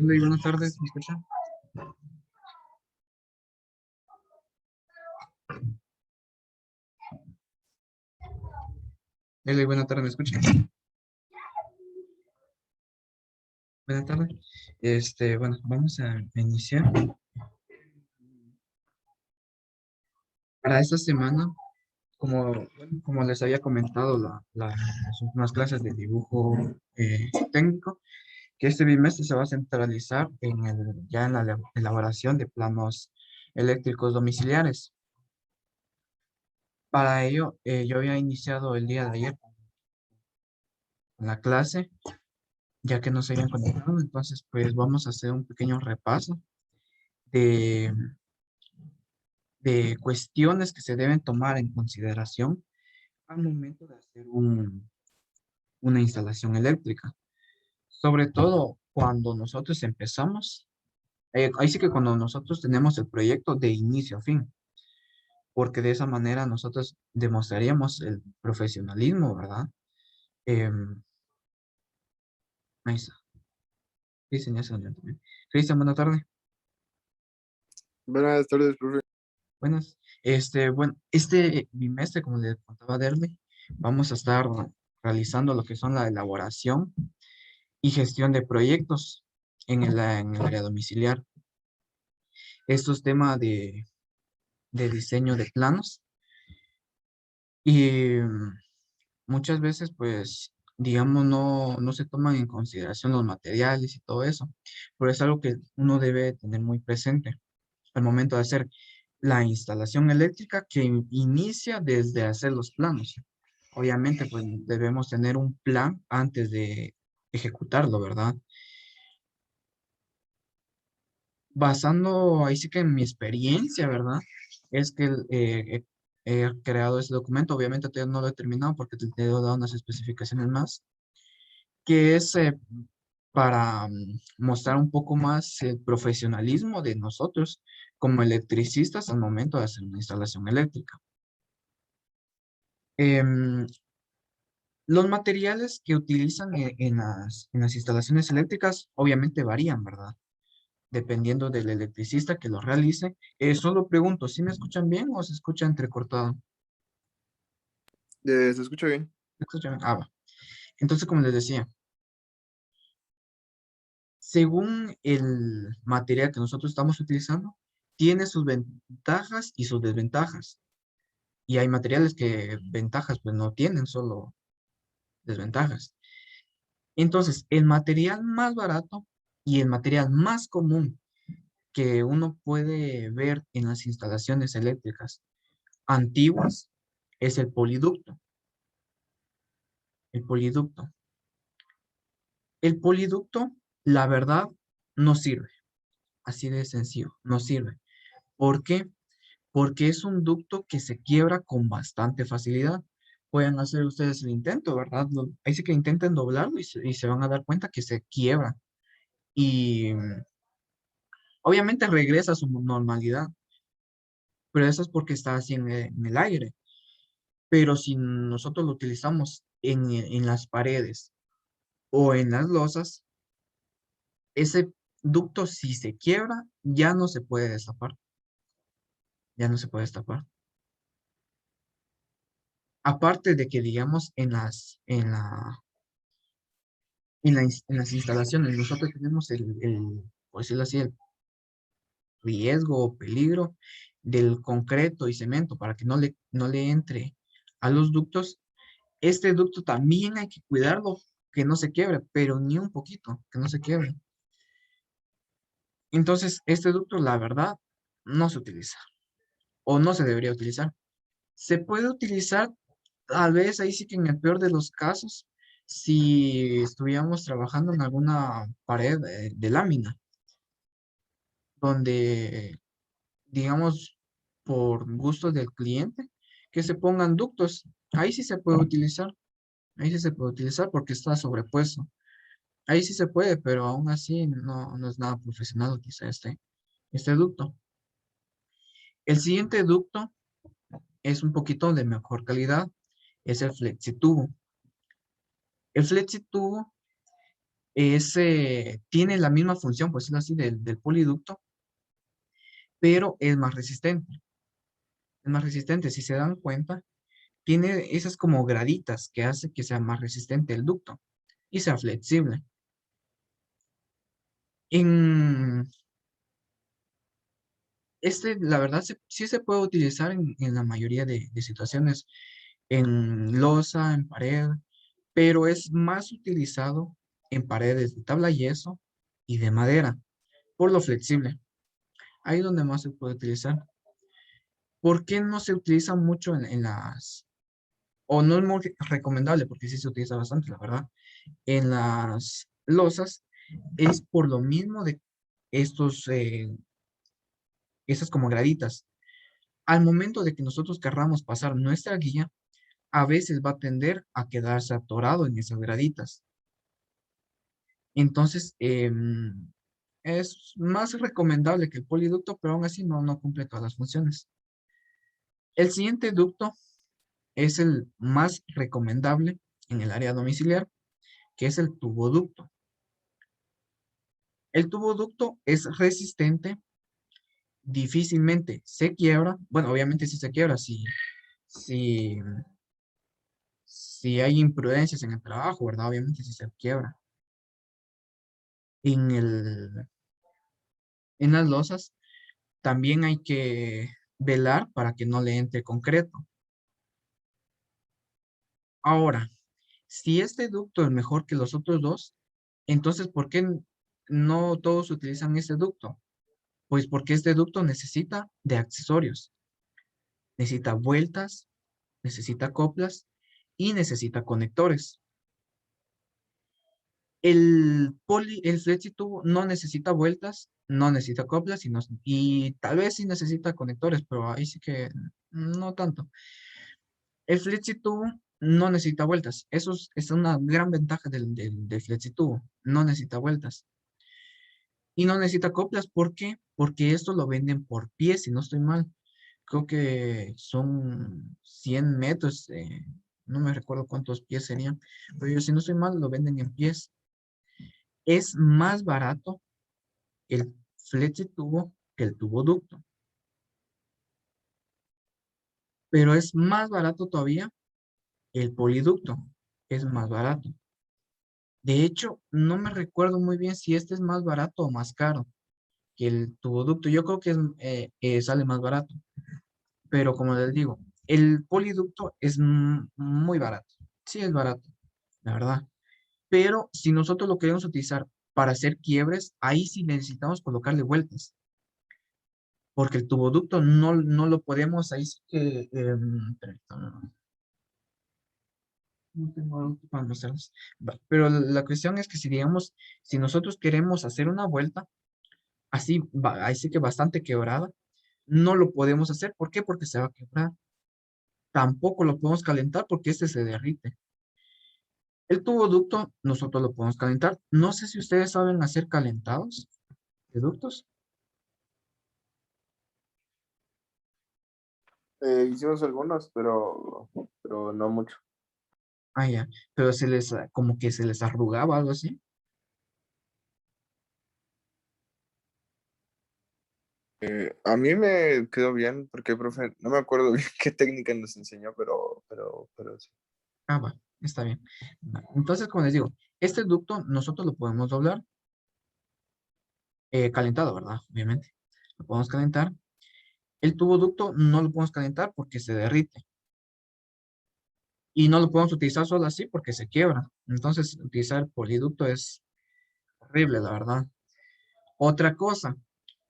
Hola, y buenas tardes, ¿me escuchan? Hola, y buenas tardes, ¿me escuchan? Buenas tardes. Bueno, vamos a iniciar. Para esta semana, como les había comentado, las últimas clases de dibujo técnico, que este bimestre se va a centralizar ya en la elaboración de planos eléctricos domiciliares. Para ello, yo había iniciado el día de ayer con la clase, ya que no se habían conectado, entonces pues vamos a hacer un pequeño repaso de, de cuestiones que se deben tomar en consideración al momento de hacer una instalación eléctrica. Sobre todo cuando nosotros empezamos, ahí sí que cuando nosotros tenemos el proyecto de inicio a fin, porque de esa manera nosotros demostraríamos el profesionalismo, ¿verdad? Ahí está. Sí, señor, señor, también. Cristian, buena tarde. Buenas tardes, profe. Buenas. Bueno, este bimestre, como le contaba Derly, vamos a estar realizando lo que son la elaboración y gestión de proyectos en el área domiciliar. Estos temas de diseño de planos y muchas veces, pues, digamos, no se toman en consideración los materiales y todo eso, pero es algo que uno debe tener muy presente al momento de hacer la instalación eléctrica que inicia desde hacer los planos. Obviamente, pues debemos tener un plan antes de ejecutarlo, ¿verdad? Basando ahí sí que en mi experiencia, ¿verdad? Es que he creado ese documento, obviamente todavía no lo he terminado porque te he dado unas especificaciones más, que es para mostrar un poco más el profesionalismo de nosotros como electricistas al momento de hacer una instalación eléctrica. Em, los materiales que utilizan en las instalaciones eléctricas obviamente varían, ¿verdad? Dependiendo del electricista que lo realice. Solo pregunto, ¿si me escuchan bien o se escucha entrecortado? Se escucha bien. ¿Me escuchan bien? Ah, va. Entonces, como les decía, según el material que nosotros estamos utilizando, tiene sus ventajas y sus desventajas. Y hay materiales que ventajas pues no tienen, solo desventajas. Entonces, el material más barato y el material más común que uno puede ver en las instalaciones eléctricas antiguas es el poliducto. El poliducto. El poliducto, la verdad, no sirve. Así de sencillo, no sirve. ¿Por qué? Porque es un ducto que se quiebra con bastante facilidad. Pueden hacer ustedes el intento, ¿verdad? Ahí sí que intenten doblarlo y se van a dar cuenta que se quiebra. Y obviamente regresa a su normalidad, pero eso es porque está así en el aire. Pero si nosotros lo utilizamos en las paredes o en las losas, ese ducto si se quiebra, ya no se puede destapar, ya no se puede destapar. Aparte de que, digamos, en las instalaciones, nosotros tenemos por decirlo así, el riesgo o peligro del concreto y cemento para que no le entre a los ductos. Este ducto también hay que cuidarlo, que no se quiebre, pero ni un poquito, que no se quiebre. Entonces, este ducto, la verdad, no se utiliza o no se debería utilizar. Se puede utilizar, tal vez ahí sí que en el peor de los casos, si estuviéramos trabajando en alguna pared de lámina, donde, digamos, por gusto del cliente, que se pongan ductos. Ahí sí se puede utilizar, ahí sí se puede utilizar porque está sobrepuesto. Ahí sí se puede, pero aún así no es nada profesional utilizar este ducto. El siguiente ducto es un poquito de mejor calidad, es el flexitubo. El flexitubo tiene la misma función, por decirlo así, del poliducto, pero es más resistente. Es más resistente, si se dan cuenta, tiene esas como graditas que hace que sea más resistente el ducto y sea flexible. En la verdad, sí se puede utilizar en la mayoría de situaciones, en losa, en pared, pero es más utilizado en paredes de tabla yeso y de madera, por lo flexible. Ahí es donde más se puede utilizar. ¿Por qué no se utiliza mucho o no es muy recomendable, porque sí se utiliza bastante, la verdad, en las losas? Es por lo mismo de estos, esas como graditas. Al momento de que nosotros querramos pasar nuestra guía, a veces va a tender a quedarse atorado en esas graditas. Entonces, es más recomendable que el poliducto, pero aún así no cumple todas las funciones. El siguiente ducto es el más recomendable en el área domiciliar, que es el tuboducto. El tuboducto es resistente, difícilmente se quiebra. Bueno, obviamente sí se quiebra si, si hay imprudencias en el trabajo, ¿verdad? Obviamente sí se quiebra. En en las losas también hay que velar para que no le entre concreto. Ahora, si este ducto es mejor que los otros dos, entonces ¿por qué no todos utilizan este ducto? Pues porque este ducto necesita de accesorios. Necesita vueltas, necesita coplas y necesita conectores. El FlexiTube no necesita vueltas, no necesita coplas y tal vez sí necesita conectores, pero ahí sí que no tanto. El FlexiTube no necesita vueltas. Es una gran ventaja del FlexiTube. No necesita vueltas. Y no necesita coplas. ¿Por qué? Porque esto lo venden por pies, si no estoy mal. Creo que son 100 metros. No me recuerdo cuántos pies serían. Pero yo, si no estoy mal, lo venden en pies. Es más barato el FlexiTube que el tuboducto. Pero es más barato todavía el poliducto. Es más barato. De hecho, no me recuerdo muy bien si este es más barato o más caro que el tuboducto. Yo creo que sale más barato. Pero como les digo, el poliducto es muy barato. Sí, es barato, la verdad. Pero si nosotros lo queremos utilizar para hacer quiebres, ahí sí necesitamos colocarle vueltas. Porque el tuboducto no lo podemos, ahí sí que... permítame, no tengo algo para mostrarles. Pero la cuestión es que si digamos, si nosotros queremos hacer una vuelta, así, ahí sí que bastante quebrada, no lo podemos hacer. ¿Por qué? Porque se va a quebrar. Tampoco lo podemos calentar porque este se derrite. El tuboducto nosotros lo podemos calentar. No sé si ustedes saben hacer calentados de ductos. Hicimos algunos, pero no mucho. Ah, ya. Pero como que se les arrugaba algo así. A mí me quedó bien porque, profe, no me acuerdo bien qué técnica nos enseñó, pero sí. Ah, va, está bien. Va. Entonces, como les digo, este ducto nosotros lo podemos doblar calentado, ¿verdad? Obviamente. Lo podemos calentar. El tuboducto no lo podemos calentar porque se derrite. Y no lo podemos utilizar solo así porque se quiebra. Entonces, utilizar poliducto es horrible, la verdad. Otra cosa,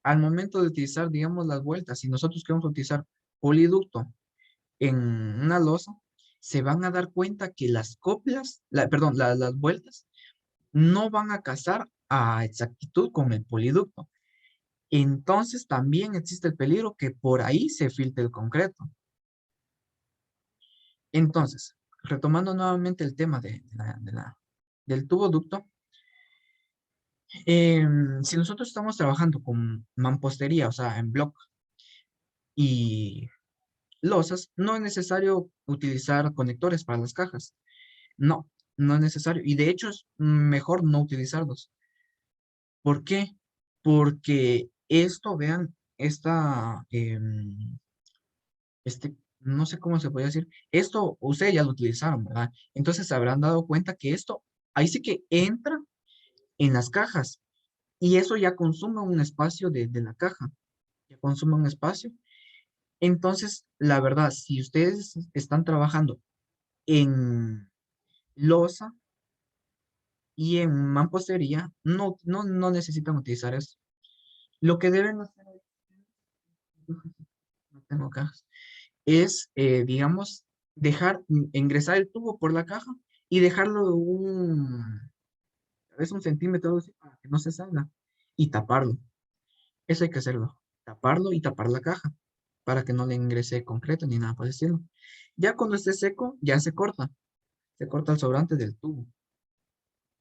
al momento de utilizar, digamos, las vueltas, si nosotros queremos utilizar poliducto en una losa, se van a dar cuenta que las coplas, perdón, las vueltas, no van a casar a exactitud con el poliducto. Entonces también existe el peligro que por ahí se filtre el concreto. Entonces, retomando nuevamente el tema del tuboducto, si nosotros estamos trabajando con mampostería, o sea, en block y losas, no es necesario utilizar conectores para las cajas. No, no es necesario. Y de hecho es mejor no utilizarlos. ¿Por qué? Porque esto, vean, no sé cómo se puede decir, esto ustedes ya lo utilizaron, ¿verdad? Entonces se habrán dado cuenta que esto, ahí sí que entra en las cajas y eso ya consume un espacio de la caja, ya consume un espacio. Entonces, la verdad, si ustedes están trabajando en losa y en mampostería, no necesitan utilizar eso. Lo que deben hacer, no tengo cajas, es, digamos, ingresar el tubo por la caja y dejarlo es un centímetro así, para que no se salga y taparlo. Eso hay que hacerlo. Taparlo y tapar la caja para que no le ingrese concreto ni nada por el estilo. Ya cuando esté seco, ya se corta. Se corta el sobrante del tubo.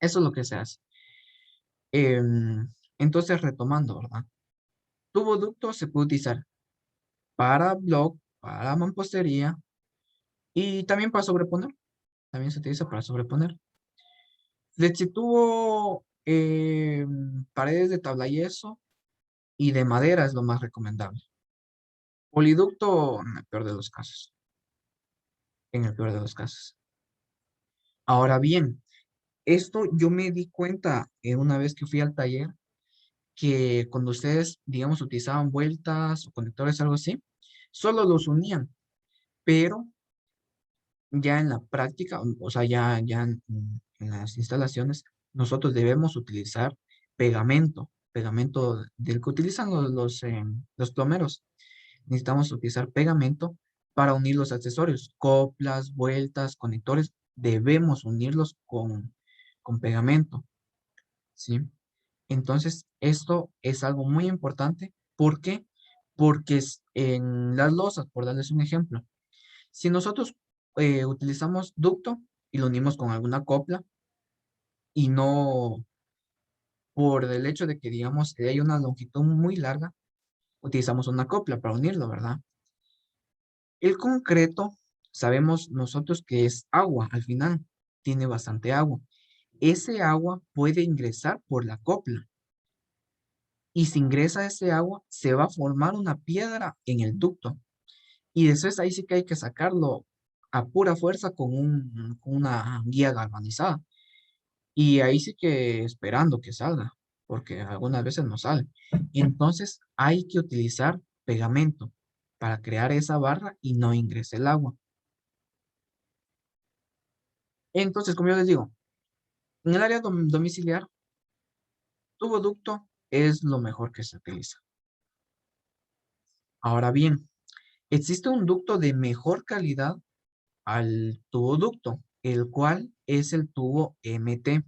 Eso es lo que se hace. Entonces, retomando, ¿verdad? Tubo ducto se puede utilizar para block, para mampostería y también para sobreponer. También se utiliza para sobreponer. Flexitubo, paredes de tabla yeso y de madera es lo más recomendable. Poliducto, en el peor de los casos. En el peor de los casos. Ahora bien, esto yo me di cuenta una vez que fui al taller, que cuando ustedes, digamos, utilizaban vueltas o conectores, algo así, solo los unían, pero ya en la práctica, o sea, ya en las instalaciones, nosotros debemos utilizar pegamento del que utilizan los plomeros. Necesitamos utilizar pegamento para unir los accesorios, coplas, vueltas, conectores, debemos unirlos con pegamento, ¿sí? Entonces, esto es algo muy importante. ¿Por qué? Porque en las losas, por darles un ejemplo, si nosotros utilizamos ducto y lo unimos con alguna copla y no por el hecho de que, digamos, hay una longitud muy larga, utilizamos una copla para unirlo, ¿verdad? El concreto, sabemos nosotros que es agua, al final tiene bastante agua. Ese agua puede ingresar por la copla y si ingresa ese agua, se va a formar una piedra en el ducto. Y después ahí sí que hay que sacarlo a pura fuerza con una guía galvanizada. Y ahí sí que esperando que salga, porque algunas veces no sale. Entonces hay que utilizar pegamento para crear esa barra y no ingrese el agua. Entonces, como yo les digo, en el área domiciliar, tubo ducto es lo mejor que se utiliza. Ahora bien, existe un ducto de mejor calidad al tubo ducto, el cual es el tubo MT,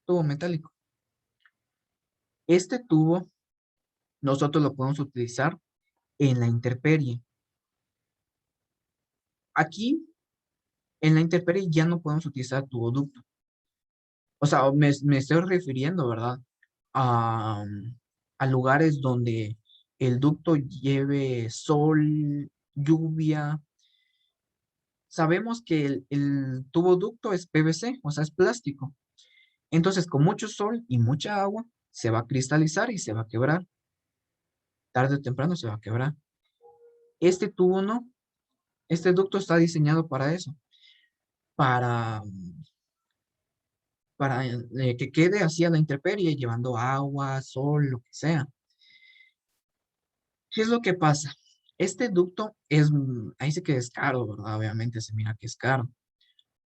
tubo metálico. Este tubo nosotros lo podemos utilizar en la intemperie. Aquí, en la intemperie ya no podemos utilizar tubo ducto. O sea, me estoy refiriendo, ¿verdad? A, a lugares donde el ducto lleve sol, lluvia. Sabemos que el tubo ducto es PVC, o sea, es plástico. Entonces, con mucho sol y mucha agua, se va a cristalizar y se va a quebrar. Tarde o temprano se va a quebrar. Este tubo no. Este ducto está diseñado para eso, para, para que quede así a la intemperie, llevando agua, sol, lo que sea. ¿Qué es lo que pasa? Este ducto es, ahí sí que es caro, ¿verdad? Obviamente se mira que es caro.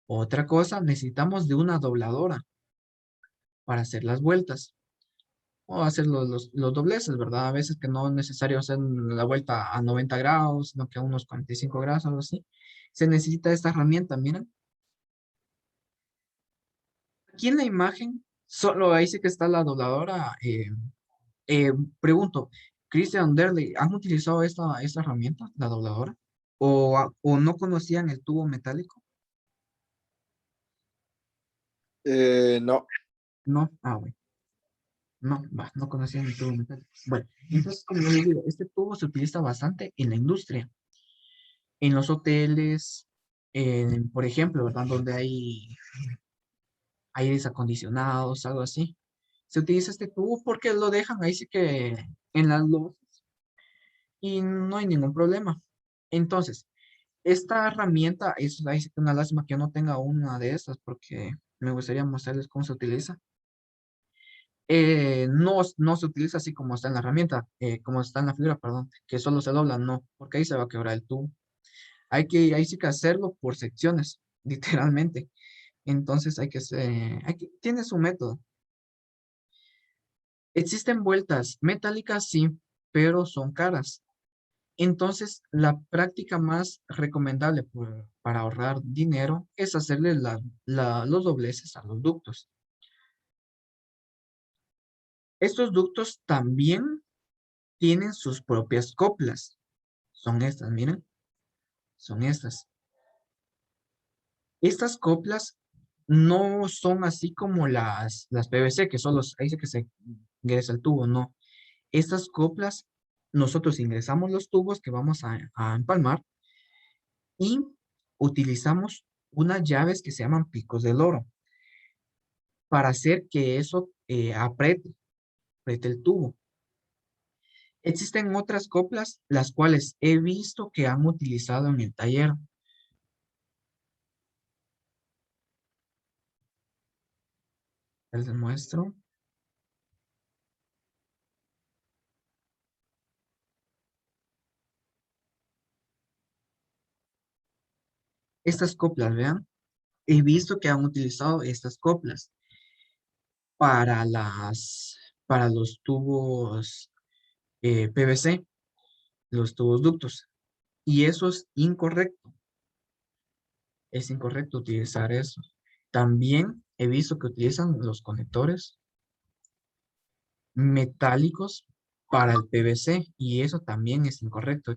Otra cosa, necesitamos de una dobladora para hacer las vueltas o hacer los dobleces, ¿verdad? A veces que no es necesario hacer la vuelta a 90 grados, sino que a unos 45 grados, algo así. Se necesita esta herramienta, miren. Aquí en la imagen, solo ahí sí que está la dobladora. Eh, Pregunto, Christian Derley, ¿han utilizado esta herramienta, la dobladora? ¿O no conocían el tubo metálico? No. No, bueno, no conocían el tubo metálico. Bueno, entonces, como les digo, este tubo se utiliza bastante en la industria, en los hoteles, por ejemplo, ¿verdad? Donde hay aires acondicionados, algo así. Se utiliza este tubo porque lo dejan ahí sí que en las luces y no hay ningún problema. Entonces, esta herramienta es ahí sí que una lástima que yo no tenga una de estas porque me gustaría mostrarles cómo se utiliza. No se utiliza así como está en la herramienta, como está en la figura, perdón, que solo se dobla, no, porque ahí se va a quebrar el tubo. Ahí sí que hacerlo por secciones, literalmente. Entonces tiene su método. Existen vueltas metálicas, sí, pero son caras. Entonces, la práctica más recomendable para ahorrar dinero es hacerle los dobleces a los ductos. Estos ductos también tienen sus propias coplas. Son estas, miren, son estas. Estas coplas no son así como las PVC, que solo ahí dice que se ingresa el tubo, no. Estas coplas, nosotros ingresamos los tubos que vamos a empalmar y utilizamos unas llaves que se llaman picos del oro para hacer que eso apriete el tubo. Existen otras coplas, las cuales he visto que han utilizado en el taller. Les muestro. Estas coplas, vean. He visto que han utilizado estas coplas para para los tubos PVC, los tubos ductos. Y eso es incorrecto. Es incorrecto utilizar eso. También he visto que utilizan los conectores metálicos para el PVC y eso también es incorrecto.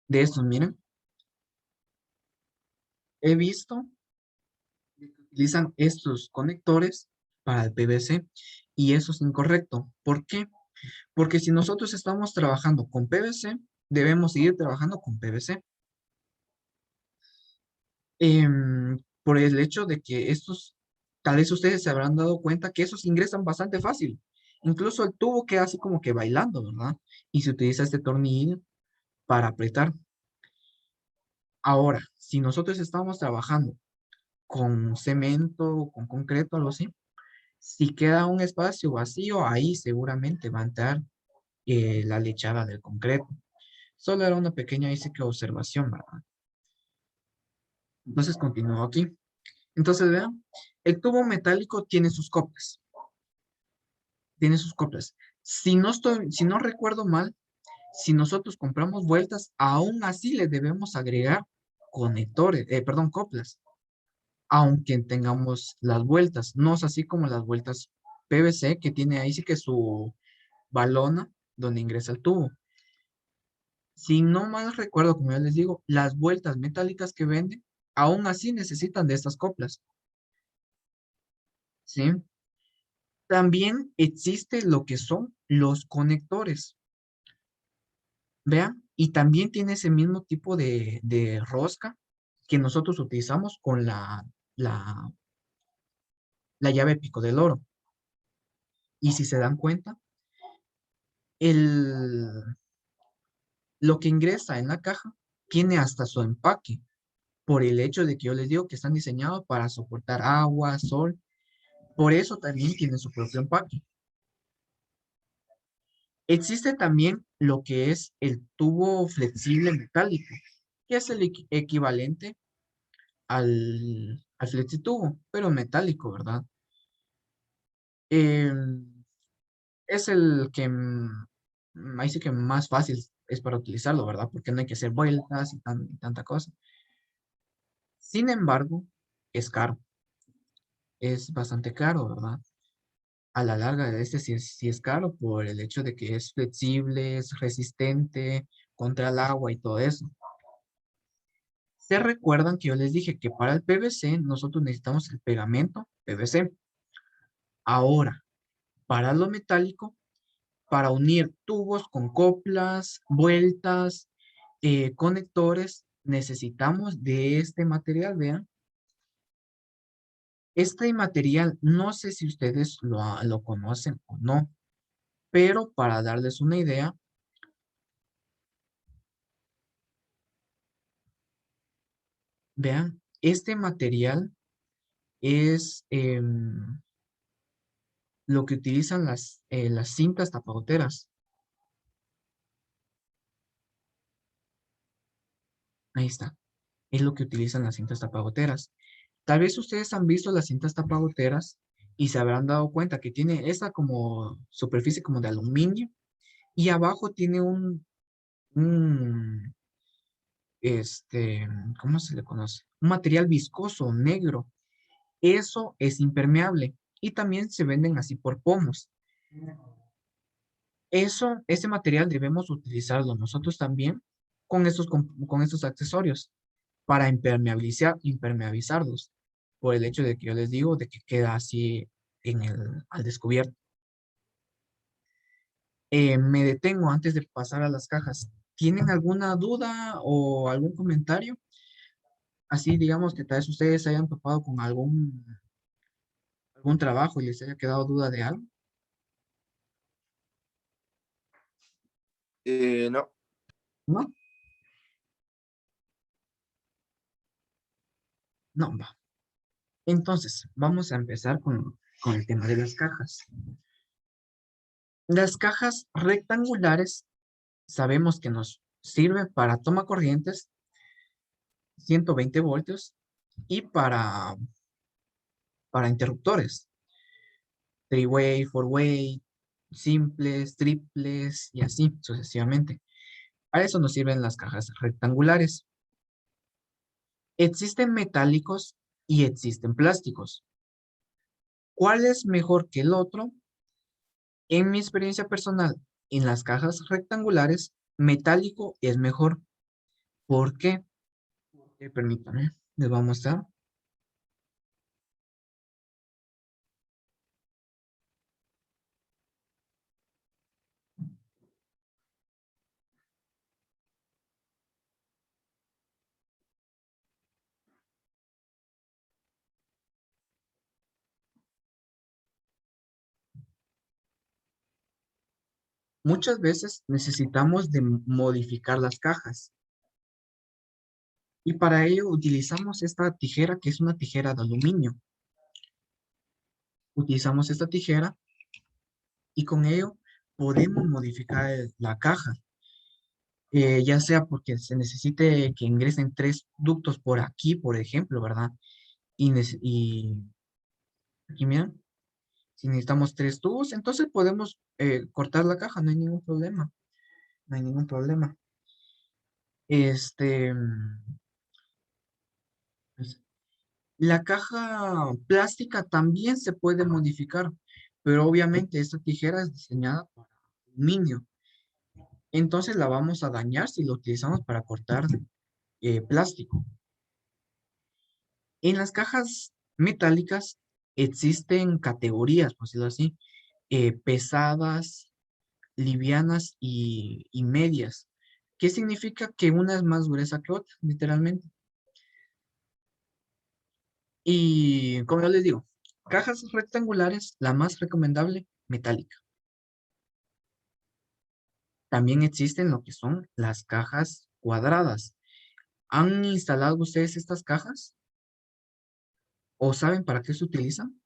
De estos, miren, he visto que utilizan estos conectores para el PVC y eso es incorrecto. ¿Por qué? Porque si nosotros estamos trabajando con PVC, debemos seguir trabajando con PVC. Por el hecho de que tal vez ustedes se habrán dado cuenta que esos ingresan bastante fácil. Incluso el tubo queda así como que bailando, ¿verdad? Y se utiliza este tornillo para apretar. Ahora, si nosotros estamos trabajando con cemento, con concreto, algo así, si queda un espacio vacío, ahí seguramente va a entrar la lechada del concreto. Solo era una pequeña, dice que observación, ¿verdad? Entonces continúo aquí. Entonces, vean, el tubo metálico tiene sus coplas. Tiene sus coplas. Si no recuerdo mal, si nosotros compramos vueltas, aún así le debemos agregar conectores, perdón, coplas, aunque tengamos las vueltas. No es así como las vueltas PVC, que tiene ahí sí que su balona donde ingresa el tubo. Si no mal recuerdo, como ya les digo, las vueltas metálicas que venden, aún así necesitan de estas coplas, ¿sí? También existe lo que son los conectores, vean, y también tiene ese mismo tipo de rosca que nosotros utilizamos con la, la llave pico del oro. Y si se dan cuenta, el, lo que ingresa en la caja tiene hasta su empaque, por el hecho de que yo les digo que están diseñados para soportar agua, sol, por eso también tiene su propio empaque. Existe también lo que es el tubo flexible metálico, que es el equivalente al flexitubo, pero metálico, ¿verdad? Es el que ahí sí que más fácil es para utilizarlo, ¿verdad? Porque no hay que hacer vueltas y tanta cosa. Sin embargo, es caro, es bastante caro, ¿verdad? A la larga, sí es caro por el hecho de que es flexible, es resistente contra el agua y todo eso. ¿Se recuerdan que yo les dije que para el PVC nosotros necesitamos el pegamento PVC? Ahora, para lo metálico, para unir tubos con coplas, vueltas, conectores, necesitamos de este material, vean. Este material, no sé si ustedes lo conocen o no, pero para darles una idea, vean, este material es lo que utilizan las cintas tapagoteras. Ahí está, es lo que utilizan las cintas tapagoteras. Tal vez ustedes han visto las cintas tapagoteras y se habrán dado cuenta que tiene esta como superficie como de aluminio y abajo tiene un este, ¿cómo se le conoce? Un material viscoso, negro. Eso es impermeable y también se venden así por pomos. Ese material debemos utilizarlo nosotros también con estos accesorios para impermeabilizarlos, por el hecho de que yo les digo de que queda así al descubierto. Me detengo antes de pasar a las cajas. ¿Tienen alguna duda o algún comentario? Así, digamos que tal vez ustedes se hayan topado con algún trabajo y les haya quedado duda de algo. No. ¿No? No, va. Entonces, vamos a empezar con el tema de las cajas. Las cajas rectangulares sabemos que nos sirven para toma corrientes 120 voltios y para interruptores, three-way, four-way, simples, triples y así sucesivamente. Para eso nos sirven las cajas rectangulares. Existen metálicos y existen plásticos. ¿Cuál es mejor que el otro? En mi experiencia personal, en las cajas rectangulares, metálico es mejor. ¿Por qué? Permítanme, les voy a mostrar. Muchas veces necesitamos de modificar las cajas y para ello utilizamos esta tijera que es una tijera de aluminio. Utilizamos esta tijera y con ello podemos modificar la caja, ya sea porque se necesite que ingresen tres ductos por aquí, por ejemplo, ¿verdad? Y aquí, miren, si necesitamos tres tubos, entonces podemos cortar la caja, no hay ningún problema, no hay ningún problema. Este, pues, la caja plástica también se puede modificar, pero obviamente esta tijera es diseñada para aluminio. Entonces la vamos a dañar si lo utilizamos para cortar plástico. En las cajas metálicas existen categorías, por decirlo así, pesadas, livianas y medias. ¿Qué significa que una es más gruesa que otra, literalmente? Y como yo les digo, cajas rectangulares, la más recomendable, metálica. También existen lo que son las cajas cuadradas. ¿Han instalado ustedes estas cajas? ¿O saben para qué se utilizan?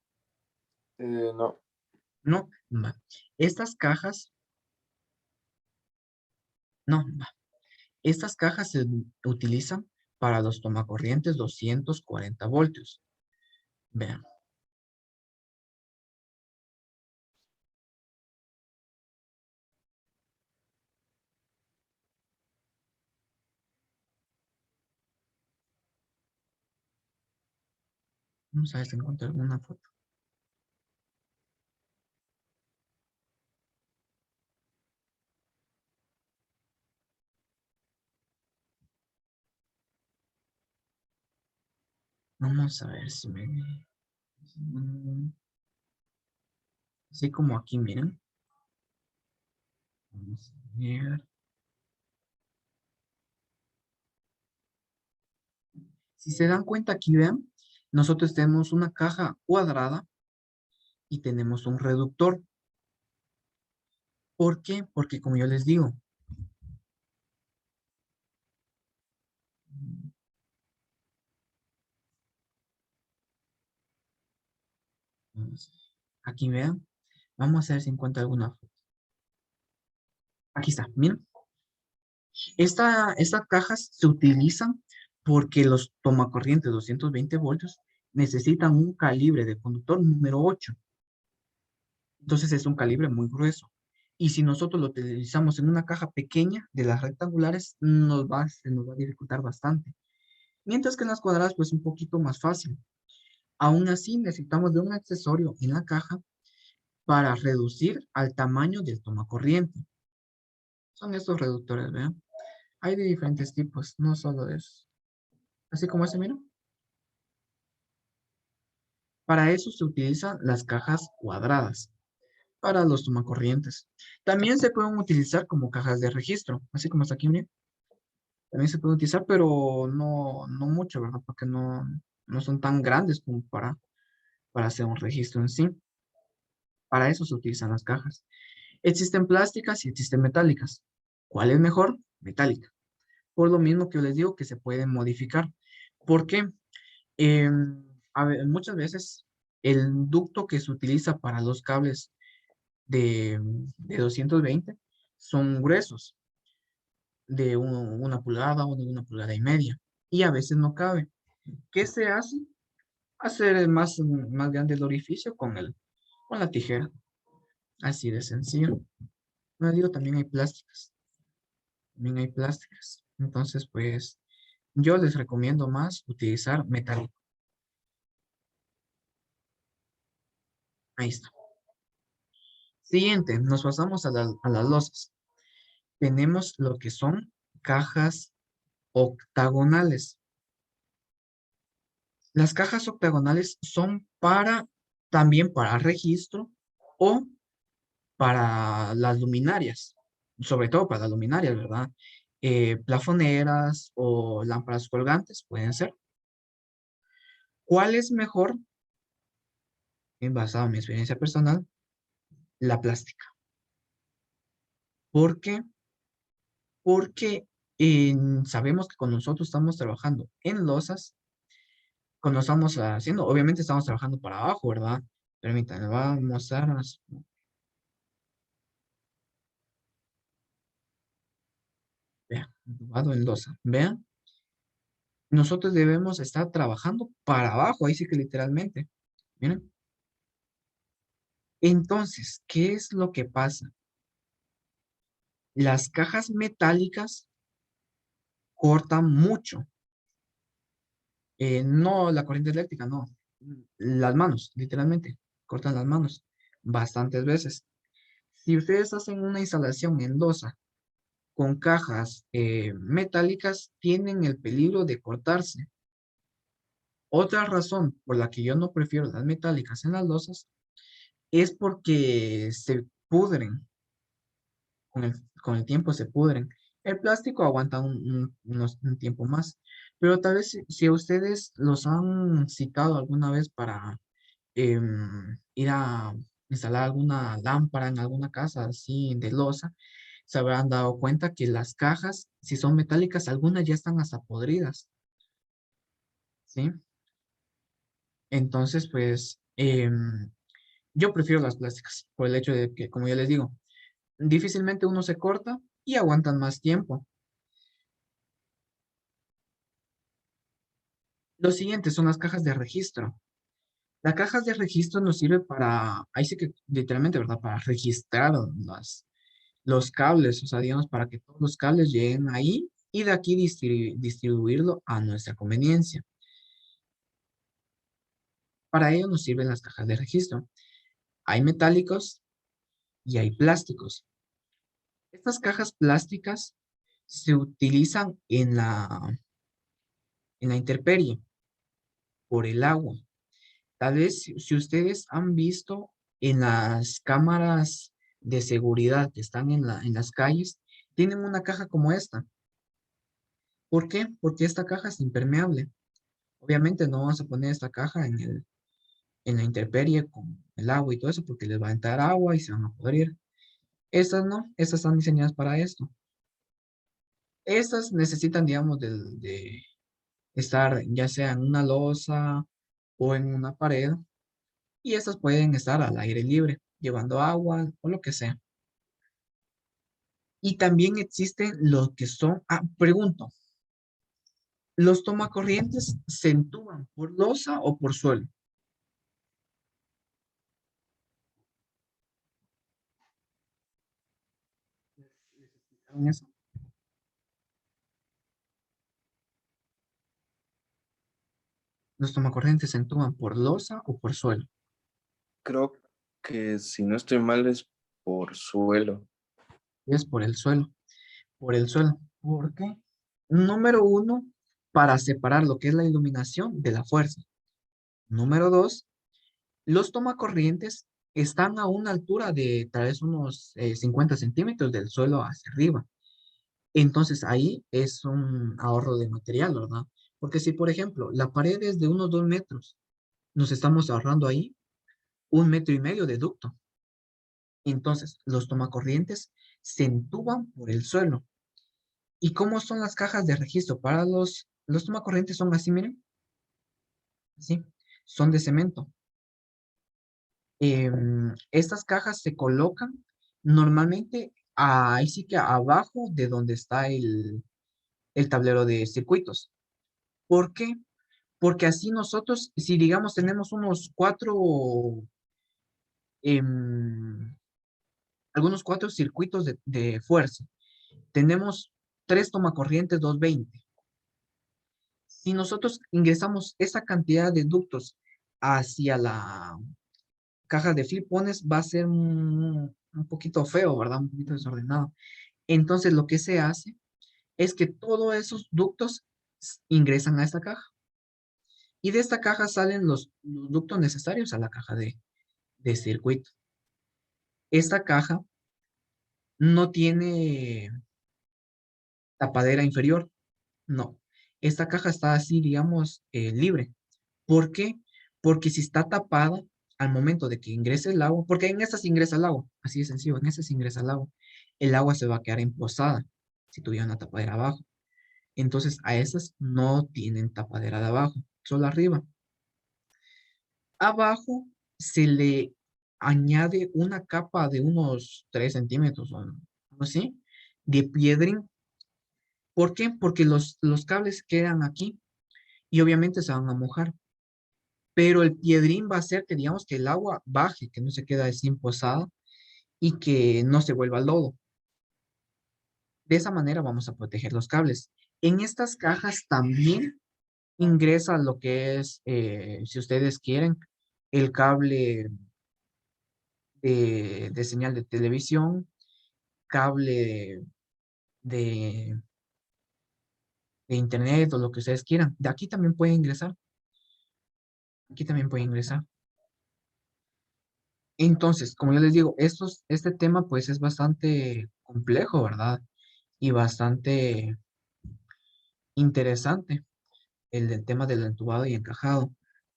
No. No, va. Estas cajas, no, va. Estas cajas se utilizan para los tomacorrientes 240 voltios. Vean, vamos a ver si encuentro alguna foto. Vamos a ver si me... Así como aquí, miren. Vamos a ver. Si se dan cuenta aquí, vean, nosotros tenemos una caja cuadrada y tenemos un reductor. ¿Por qué? Porque como yo les digo, aquí vean, vamos a ver si encuentro alguna foto. Aquí está, miren. Estas cajas se utilizan porque los tomacorrientes 220 voltios necesitan un calibre de conductor número 8. Entonces es un calibre muy grueso. Y si nosotros lo utilizamos en una caja pequeña de las rectangulares, se nos va a dificultar bastante. Mientras que en las cuadradas, pues un poquito más fácil. Aún así, necesitamos de un accesorio en la caja para reducir al tamaño del tomacorriente. Son estos reductores, ¿vean? Hay de diferentes tipos, no solo de esos. Así como ese, mira. Para eso se utilizan las cajas cuadradas, para los tomacorrientes. También se pueden utilizar como cajas de registro, así como está aquí, mira. También se pueden utilizar, pero no mucho, ¿verdad? Porque no son tan grandes como para hacer un registro en sí. Para eso se utilizan las cajas. Existen plásticas y existen metálicas. ¿Cuál es mejor? Metálica. Por lo mismo que yo les digo que se pueden modificar. ¿Por qué? Muchas veces el ducto que se utiliza para los cables de 220 son gruesos, de una pulgada o de una pulgada y media, y a veces no cabe. ¿Qué se hace? Hacer más grande el orificio con la tijera. Así de sencillo. No digo, también hay plásticas. También hay plásticas. Entonces, pues, yo les recomiendo más utilizar metálico. Ahí está. Siguiente, nos pasamos a las losas. Tenemos lo que son cajas octagonales. Las cajas octagonales son también para registro o para las luminarias, sobre todo para las luminarias, ¿verdad? Plafoneras o lámparas colgantes pueden ser. ¿Cuál es mejor? Basado en mi experiencia personal, la plástica. ¿Por qué? Porque sabemos que cuando nosotros estamos trabajando en losas, cuando estamos haciendo, obviamente estamos trabajando para abajo, ¿verdad? Permítanme, vamos a vean, entubado en losa, vean, nosotros debemos estar trabajando para abajo, ahí sí que literalmente, miren. Entonces, ¿qué es lo que pasa? Las cajas metálicas cortan mucho, no la corriente eléctrica, no, las manos, literalmente, cortan las manos bastantes veces. Si ustedes hacen una instalación en losa con cajas metálicas, tienen el peligro de cortarse. Otra razón por la que yo no prefiero las metálicas en las losas es porque se pudren, con el tiempo se pudren. El plástico aguanta un tiempo más, pero tal vez si ustedes los han citado alguna vez para ir a instalar alguna lámpara en alguna casa así de losa, se habrán dado cuenta que las cajas, si son metálicas, algunas ya están hasta podridas, ¿sí? Entonces, pues, yo prefiero las plásticas por el hecho de que, como ya les digo, difícilmente uno se corta y aguantan más tiempo. Lo siguiente son las cajas de registro. Las cajas de registro nos sirve ahí sí que literalmente, ¿verdad? Para registrar los cables, o sea, digamos, para que todos los cables lleguen ahí y de aquí distribuirlo a nuestra conveniencia. Para ello nos sirven las cajas de registro. Hay metálicos y hay plásticos. Estas cajas plásticas se utilizan en la intemperie por el agua. Tal vez si ustedes han visto en las cámaras de seguridad que están en las calles, tienen una caja como esta. ¿Por qué? Porque esta caja es impermeable. Obviamente no vamos a poner esta caja en la intemperie con el agua y todo eso porque les va a entrar agua y se van a podrir. Estas no, estas están diseñadas para esto. Estas necesitan, digamos, de estar ya sea en una losa o en una pared y estas pueden estar al aire libre, llevando agua o lo que sea. Y también existen los que son, pregunto, ¿los tomacorrientes se entuban por losa o por suelo? ¿Les explicaron eso? ¿Los tomacorrientes se entuban por losa o por suelo? Creo que si no estoy mal es por suelo. Es por el suelo, por el suelo. ¿Por qué? Número uno, para separar lo que es la iluminación de la fuerza. Número dos, los tomacorrientes están a una altura de tal vez unos 50 centímetros del suelo hacia arriba. Entonces ahí es un ahorro de material, ¿verdad? Porque si, por ejemplo, la pared es de unos 2 metros, nos estamos ahorrando ahí 1,5 metros de ducto. Entonces, los tomacorrientes se entuban por el suelo. ¿Y cómo son las cajas de registro? Para los tomacorrientes son así, miren, así, son de cemento. Estas cajas se colocan normalmente ahí sí que abajo de donde está el tablero de circuitos. ¿Por qué? Porque así nosotros, si digamos tenemos unos em, algunos cuatro circuitos de fuerza, tenemos tres tomacorrientes 220. Si nosotros ingresamos esa cantidad de ductos hacia la caja de flipones, va a ser un poquito feo, ¿verdad? Un poquito desordenado. Entonces, lo que se hace es que todos esos ductos ingresan a esta caja. Y de esta caja salen los ductos necesarios a la caja de circuito. Esta caja no tiene tapadera inferior, no. Esta caja está así, digamos, libre. ¿Por qué? Porque si está tapada al momento de que ingrese el agua, porque en estas ingresa el agua, así de sencillo, en estas ingresa el agua se va a quedar emposada si tuviera una tapadera abajo. Entonces a esas no tienen tapadera de abajo, solo arriba. Abajo se le añade una capa de unos 3 centímetros o algo así, de piedrín. ¿Por qué? Porque los cables quedan aquí y obviamente se van a mojar. Pero el piedrín va a hacer que, digamos, que el agua baje, que no se quede así posada y que no se vuelva lodo. De esa manera vamos a proteger los cables. En estas cajas también ingresa lo que es, si ustedes quieren, el cable de señal de televisión, cable de, de internet o lo que ustedes quieran. De aquí también puede ingresar. Aquí también puede ingresar. Entonces, como yo les digo, este tema pues es bastante complejo, ¿verdad? Y bastante interesante el del tema del entubado y encajado.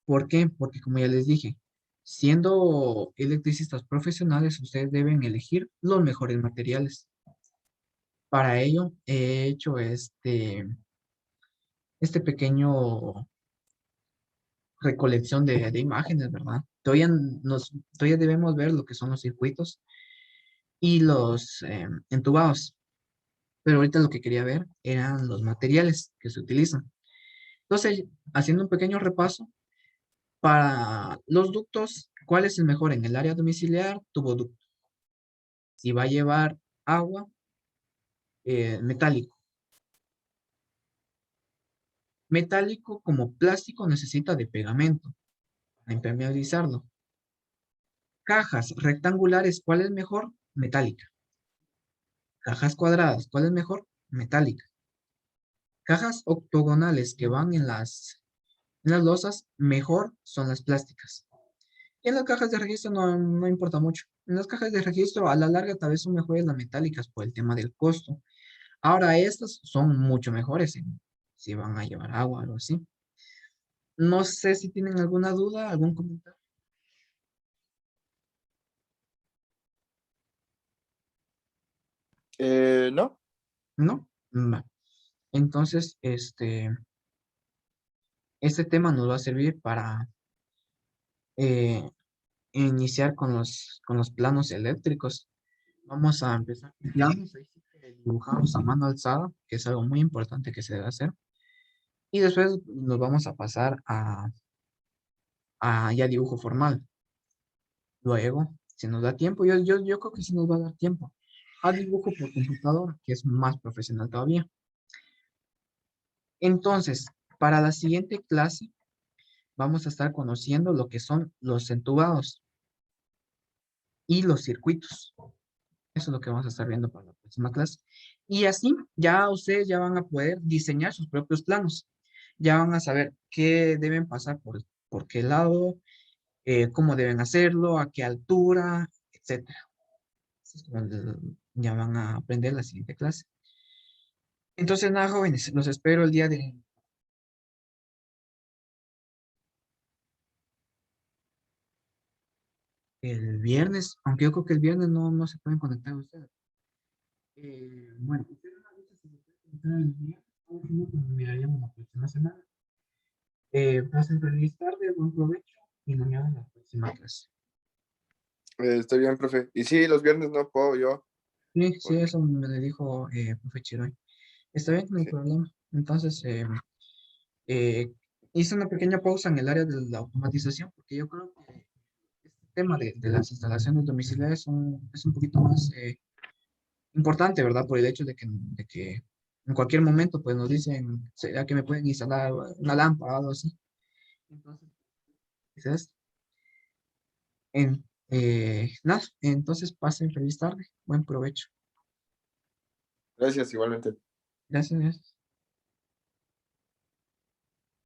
¿Por qué? Porque como ya les dije, siendo electricistas profesionales, ustedes deben elegir los mejores materiales. Para ello he hecho este pequeño recolección de imágenes, ¿verdad? Todavía debemos ver lo que son los circuitos y los entubados, pero ahorita lo que quería ver eran los materiales que se utilizan. Entonces, haciendo un pequeño repaso, para los ductos, ¿cuál es el mejor? En el área domiciliar, tuboducto. Si va a llevar agua, metálico. Metálico como plástico necesita de pegamento para impermeabilizarlo. Cajas rectangulares, ¿cuál es mejor? Metálica. Cajas cuadradas, ¿cuál es mejor? Metálica. Cajas octogonales que van en las losas, mejor son las plásticas. Y en las cajas de registro no importa mucho. En las cajas de registro, a la larga, tal vez son mejores las metálicas por el tema del costo. Ahora, estas son mucho mejores si van a llevar agua o algo así. No sé si tienen alguna duda, algún comentario. No. ¿No? Va. Entonces, este tema nos va a servir para eh, iniciar con los planos eléctricos. Vamos a empezar con planos, ahí sí que dibujamos a mano alzada, que es algo muy importante que se debe hacer. Y después nos vamos a pasar a ya dibujo formal. Luego, si nos da tiempo, yo creo que sí nos va a dar tiempo. A dibujo por computadora, que es más profesional todavía. Entonces, para la siguiente clase, vamos a estar conociendo lo que son los entubados y los circuitos. Eso es lo que vamos a estar viendo para la próxima clase. Y así ya ustedes ya van a poder diseñar sus propios planos. Ya van a saber qué deben pasar por qué lado, cómo deben hacerlo, a qué altura, etcétera. Eso es como ya van a aprender la siguiente clase. Entonces, nada, jóvenes, los espero el día de el viernes, aunque yo creo que el viernes no se pueden conectar ustedes. Bueno, ustedes me avisan si se pueden conectar el viernes, o si no, pues miraríamos la próxima semana. Pasen feliz tarde, buen provecho y nos vemos en la próxima clase. Estoy bien, profe. Y sí, los viernes no puedo yo. Sí, sí, Porque, eso me lo dijo profe Chiroy. Está bien, no hay sí. problema. Entonces, eh, hice una pequeña pausa en el área de la automatización porque yo creo que este tema de las instalaciones domiciliares es un poquito más importante, ¿verdad? Por el hecho de que en cualquier momento pues nos dicen, ¿será que me pueden instalar una lámpara o algo así? Entonces, quizás, nada, entonces pasen feliz tarde, buen provecho. Gracias, igualmente. Gracias.